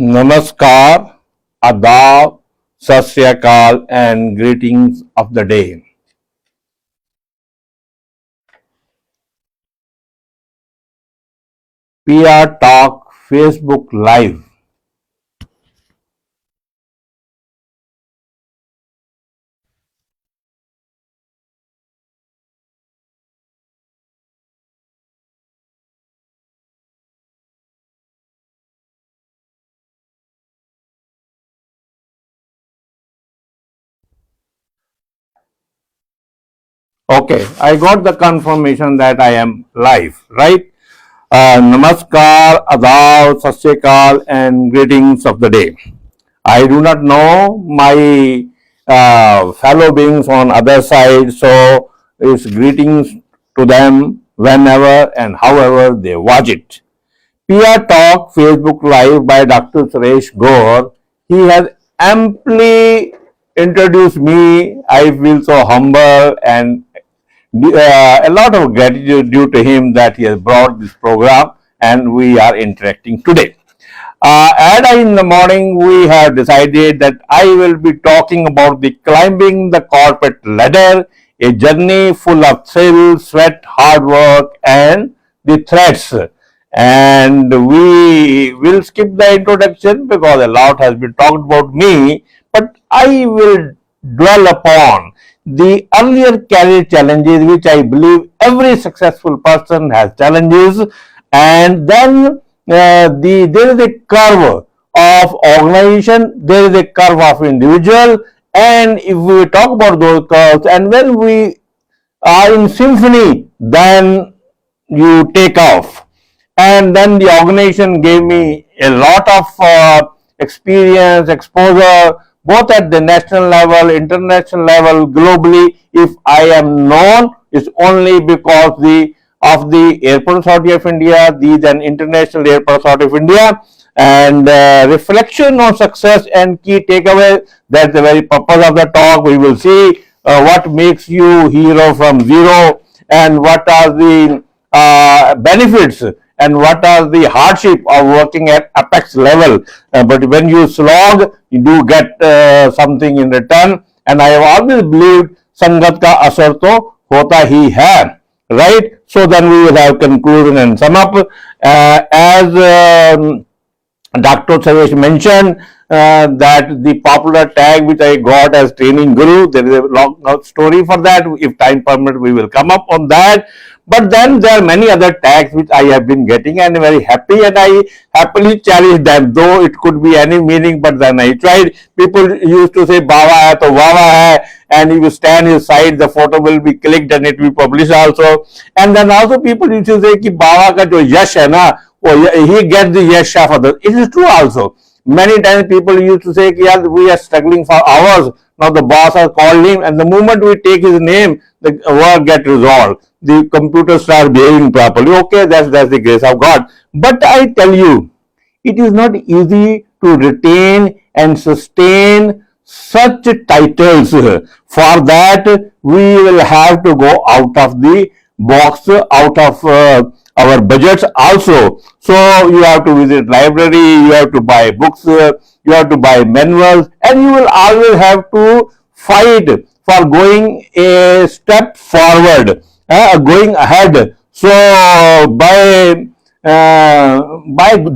Namaskar, Adab, Sat Sri Akal, and greetings of the day. PR Talk Facebook Live. Okay, I got the confirmation that I am live, right? Namaskar, Adab, Sat Sri Akal, and greetings of the day. I do not know my fellow beings on other side, so it's greetings to them whenever and however they watch it. PR Talk Facebook Live by Dr. Suresh Gore. He has amply introduced me. I feel so humble and a lot of gratitude due to him that he has brought this program and we are interacting today. And in the morning, we have decided that I will be talking about the climbing the corporate ladder, a journey full of thrill, sweat, hard work, and the threats. And we will skip the introduction because a lot has been talked about me, but I will dwell upon the earlier career challenges, which I believe every successful person has challenges, and then there is a curve of organization, there is a curve of individual, and if we talk about those curves, and when we are in symphony, then you take off. And then the organization gave me a lot of experience, exposure, both at the national level, international level, globally. If I am known, it's only because of the Airport Authority of India, the then International Airport Authority of India, and reflection on success and key takeaway. That's the very purpose of the talk. We will see what makes you hero from zero, and what are the benefits and what are the hardship of working at apex level. But when you slog, you do get something in return. And I have always believed संगत का असर तो होता ही है, right? So then we will have conclusion and sum up. As Dr. Suresh mentioned, that the popular tag which I got as training guru, there is a long story for that. If time permit, we will come up on that. But then there are many other tags which I have been getting, and very happy, and I happily cherish them, though it could be any meaning. But then I tried. People used to say Baba hai to Wawa hai, and if you stand his side, the photo will be clicked and it will be published also. And then also people used to say कि Baba का जो यश है ना, he gets the yash of others. It is true also. Many times people used to say कि we are struggling for hours. Now the boss has called him, and the moment we take his name, the work gets resolved. The computer starts behaving properly. Okay, that's the grace of God. But I tell you, it is not easy to retain and sustain such titles. For that, we will have to go out of the box, out of our budgets also. So you have to visit library, you have to buy books, you have to buy manuals, and you will always have to fight for going a step forward, going ahead. So by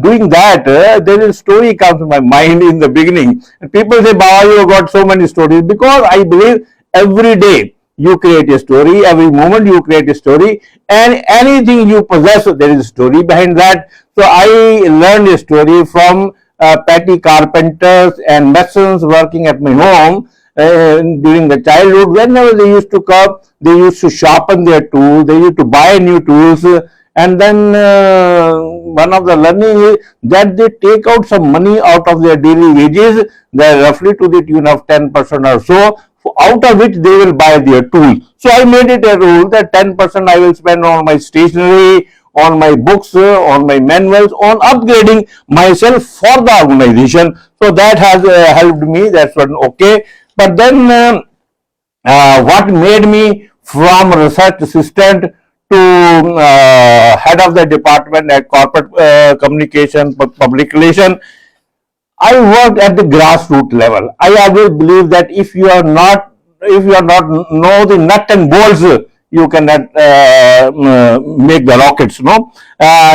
doing that, there is a story comes to my mind in the beginning. And people say, Baba, you got so many stories. Because I believe every day you create a story, every moment you create a story, and anything you possess, there is a story behind that. So I learned a story from petty carpenters and masons working at my home during the childhood. Whenever they used to come, they used to sharpen their tools, they used to buy new tools, and then one of the learning is that they take out some money out of their daily wages, they roughly to the tune of 10% or so, out of which they will buy their tools. So I made it a rule that 10% I will spend on my stationery, on my books, on my manuals, on upgrading myself for the organization. So that has helped me. That's one okay. But then what made me from research assistant to head of the department at corporate communication, public relation, I worked at the grassroots level. I always believe that if you are not know the nut and bolts, you cannot make the rockets. No,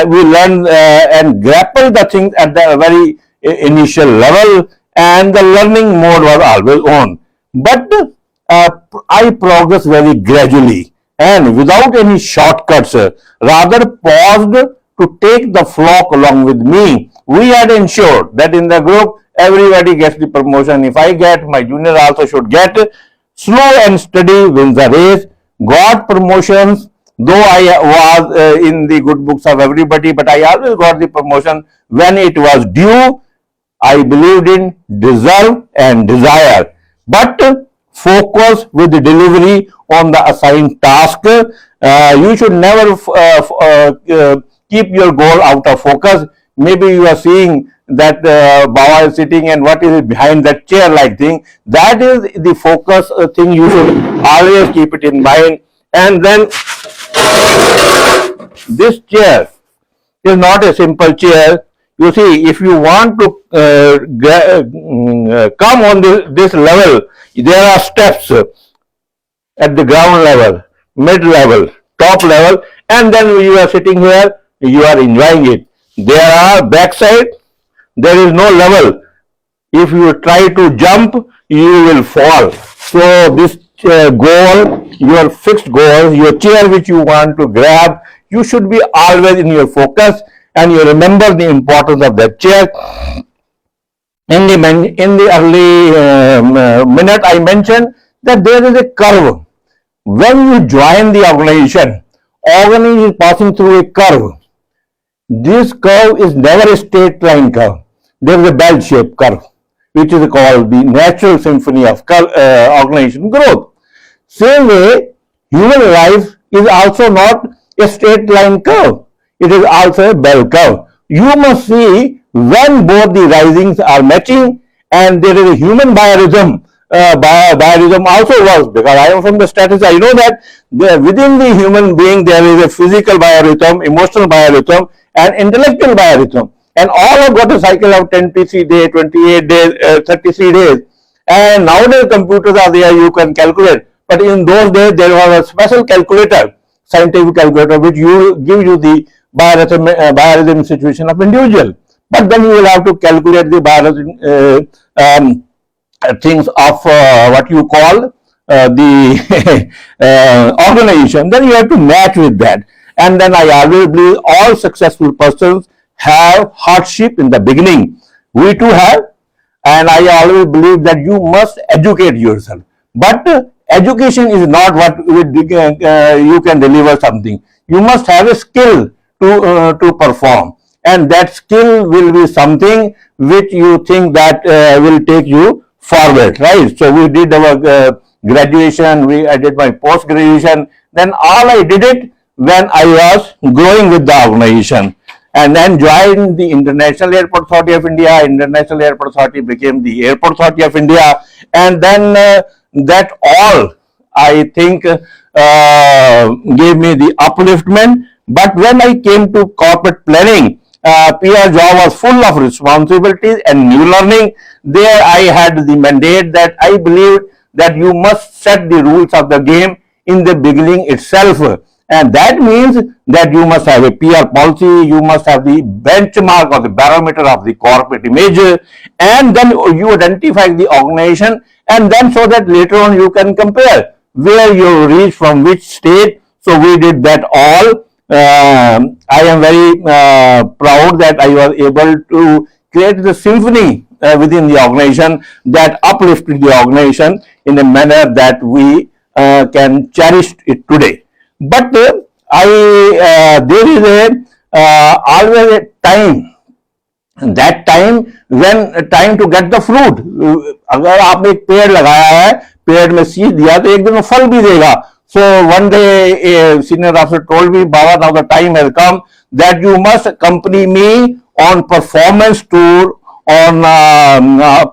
we learn and grapple the things at the very initial level, and the learning mode was always on. But I progress very gradually and without any shortcuts, rather paused to take the flock along with me. We had ensured that in the group everybody gets the promotion. If I get, my junior also should get. Slow and steady wins the race. Got promotions, though I was in the good books of everybody, but I always got the promotion when it was due. I believed in, deserve and desire. But focus with the delivery on the assigned task. You should never keep your goal out of focus. Maybe you are seeing that Baba is sitting and what is behind that chair like thing. That is the focus thing. You should always keep it in mind. And then this chair is not a simple chair. You see, if you want to come on this level, there are steps at the ground level, mid level, top level, and then you are sitting here, you are enjoying it. There are backside, there is no level. If you try to jump, you will fall. So this goal, your fixed goal, your chair which you want to grab, you should be always in your focus, and you remember the importance of that chair. In the early minute, I mentioned that there is a curve. When you join the organization is passing through a curve. This curve is never a straight line curve. There is a bell-shaped curve, which is called the natural symphony of organization growth. Same way, human life is also not a straight line curve. It is also a bell curve. You must see when both the risings are matching, and there is a human biorhythm. Biorhythm also works, because I am from the statistics. I know that within the human being there is a physical biorhythm, emotional biorhythm, and intellectual biorhythm. And all have got a cycle of 10 PC days, 28 days, 33 days. And nowadays computers are there, you can calculate. But in those days there was a special calculator, scientific calculator, which give you the biorhythm situation of individual. But then you will have to calculate the biorhythm things of what you call the organization. Then you have to match with that. And then I always believe all successful persons have hardship in the beginning. We too have. And I always believe that you must educate yourself. But education is not what you can deliver something. You must have a skill to perform. And that skill will be something which you think that will take you forward, right? So we did our graduation, I did my post-graduation. Then all I did it when I was growing with the organization, and then joined the International Airport Authority of India. International Airport Authority became the Airport Authority of India, and then that all I think gave me the upliftment. But when I came to corporate planning, PR job was full of responsibilities and new learning. There I had the mandate that I believed that you must set the rules of the game in the beginning itself. And that means that you must have a PR policy, you must have the benchmark or the barometer of the corporate image, and then you identify the organization, and then so that later on you can compare where you reach from which state. So we did that all. I am very proud that I was able to create the symphony within the organization that uplifted the organization in a manner that we can cherish it today. But there is always a time, that time when time to get the fruit. अगर आपने एक पेड़ लगाया है, पेड़ में seed दिया तो एक दिन में फल भी देगा. So one day a senior officer told me, Baba, now the time has come that you must accompany me on performance tour, on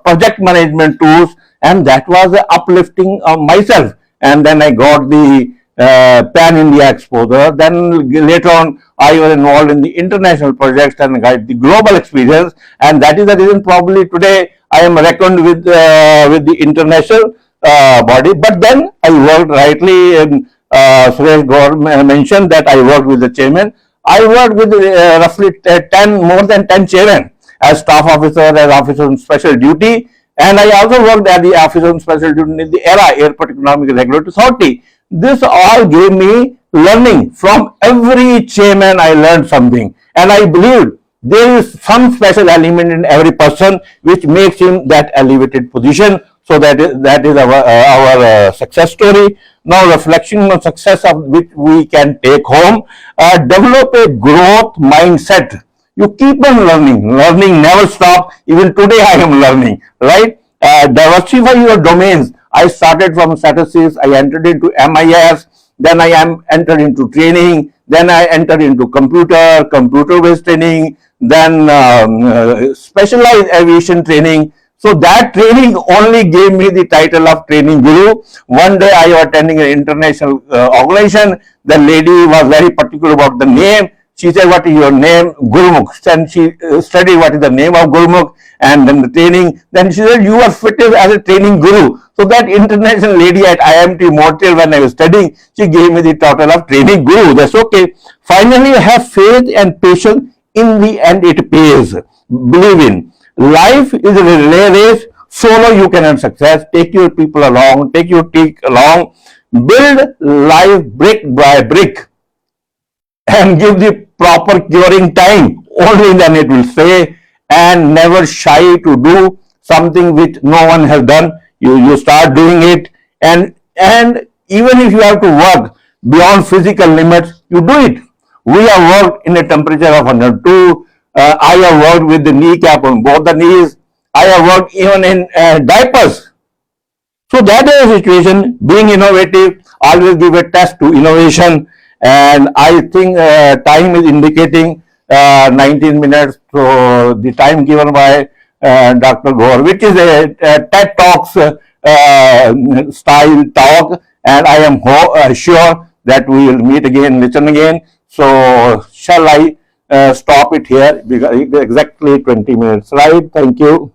project management tours, and that was uplifting of myself. And then I got the pan-India exposure. Then later on, I was involved in the international projects and got the global experience, and that is the reason probably today I am reckoned with the international body. But then I worked rightly in Suresh Gaur mentioned that I worked with the chairman. I worked with roughly 10, more than 10 chairmen as staff officer, as officer on special duty, and I also worked as the officer on special duty in the ERA, Airport Economic Regulatory Authority. This all gave me learning. From every chairman I learned something, and I believe there is some special element in every person which makes him that elevated position. So that is our success story. Now, reflection on success of which we can take home. Develop a growth mindset. You keep on learning. Learning never stops. Even today I am learning, right? Diversify your domains. I started from statistics. I entered into MIS. Then I am entered into training. Then I entered into computer-based training. Then specialized aviation training. So that training only gave me the title of training guru. One day I was attending an international organization. The lady was very particular about the name. She said, "What is your name?" Gurmukh. And she studied what is the name of Gurmukh and then the training. Then she said, "You are fitted as a training guru." So that international lady at IMT Montreal, when I was studying, she gave me the title of training guru. That's okay. Finally, have faith and patience. In the end, it pays. Believe in. Life is a relay race. Solo you cannot success. Take your people along. Take your team along. Build life brick by brick and give the proper curing time. Only then it will stay. And never shy to do something which no one has done. You start doing it. And even if you have to work beyond physical limits, you do it. We have worked in a temperature of 102. I have worked with the kneecap on both the knees. I have worked even in diapers. So that is the situation. Being innovative, always give a test to innovation. And I think time is indicating 19 minutes. So the time given by Dr. Gaur, which is a TED Talks style talk. And I am sure that we will meet again, listen again. So shall I stop it here? Because exactly 20 minutes, right? Thank you.